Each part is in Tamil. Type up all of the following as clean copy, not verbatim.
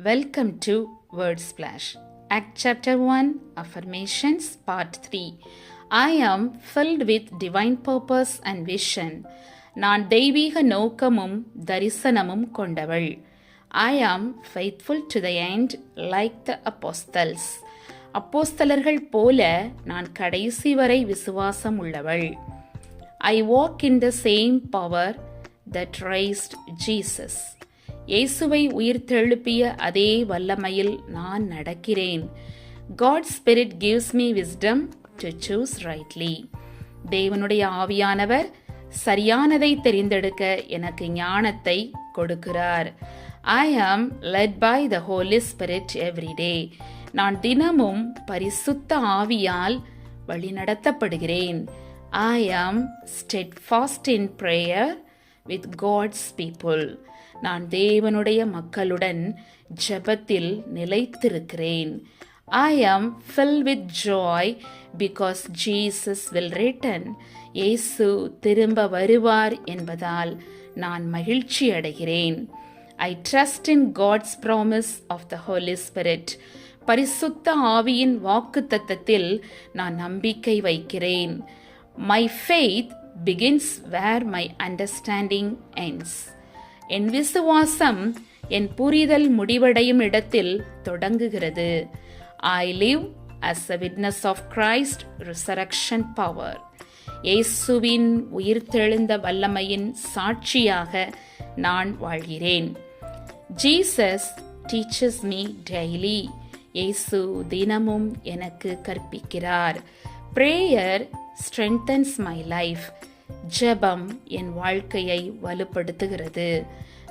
Welcome to Word Splash. Act Chapter 1, Affirmations, Part 3. I am filled with divine purpose and vision. நான் தெய்வீக நோக்கமும் தரிசனமும் கொண்டவள். I am faithful to the end like the apostles. அப்போஸ்தலர்கள் போல நான் கடைசி வரை விசுவாசம் உள்ளவள். I walk in the same power that raised Jesus. இயேசுவை உயிர்த்தெழுப்பிய அதே வல்லமையில் நான் நடக்கிறேன். God's Spirit gives me wisdom to choose rightly. தேவனுடைய ஆவியானவர் சரியானதை தெரிந்தெடுக்க எனக்கு ஞானத்தை கொடுக்கிறார். I am led by the Holy Spirit every day. நான் தினமும் பரிசுத்த ஆவியால் வழிநடத்தப்படுகிறேன். I am steadfast in prayer with God's people. நான் தேவனுடைய மக்களுடன் ஜெபத்தில் நிலைத்திருக்கிறேன். I am filled with joy because Jesus will return. இயேசு திரும்ப வருவார் என்பதால் நான் மகிழ்ச்சி அடைகிறேன். I trust in God's promise of the Holy Spirit. பரிசுத்த ஆவியின் வாக்குத்தத்தத்தில் நான் நம்பிக்கை வைக்கிறேன். My faith begins where my understanding ends. என் விசுவாசம் என் புரிதல் முடிவடையும் இடத்தில் தொடங்குகிறது. I live as a witness of Christ's resurrection power. இயேசுவின் உயிர்த்தெழுந்த வல்லமையின் சாட்சியாக நான் வாழ்கிறேன். Jesus teaches me daily. இயேசு தினமும் எனக்கு கற்பிக்கிறார். Prayer strengthens my life. ஜெபம் என் வாழ்க்கையை வலுப்படுத்துகிறது.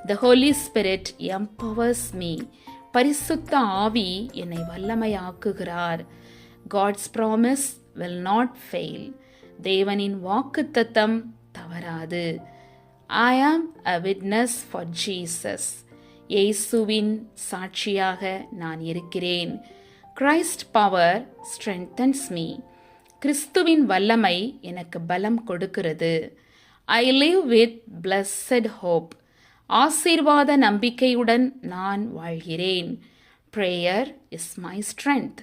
The Holy Spirit empowers me. பரிசுத்த ஆவி என்னை வல்லமையாக்குகிறார். God's promise will not fail. தேவனின் வாக்குத்தத்தம் தவறாது. I am a witness for Jesus. இயேசுவின் சாட்சியாக நான் இருக்கிறேன். Christ power strengthens me. கிறிஸ்துவின் வல்லமை எனக்கு பலம் கொடுக்கிறது. I live with blessed hope. ஆசீர்வாத நம்பிக்கையுடன் நான் வாழ்கிறேன். Prayer is my strength.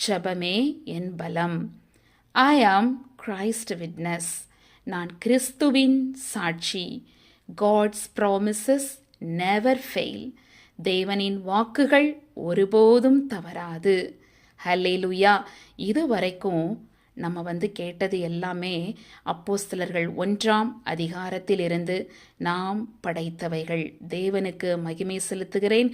ஜெபமே என் பலம். I am Christ's witness. நான் கிறிஸ்துவின் சாட்சி. God's promises never fail. தேவனின் வாக்குகள் ஒருபோதும் தவறாது. ஹல்லேலூயா. இதுவரைக்கும் நம்ம கேட்டது எல்லாமே அப்போஸ்தலர்கள் 1ஆம் அதிகாரத்திலிருந்து நாம் படைத்தவைகள். தேவனுக்கு மகிமை செலுத்துகிறேன்.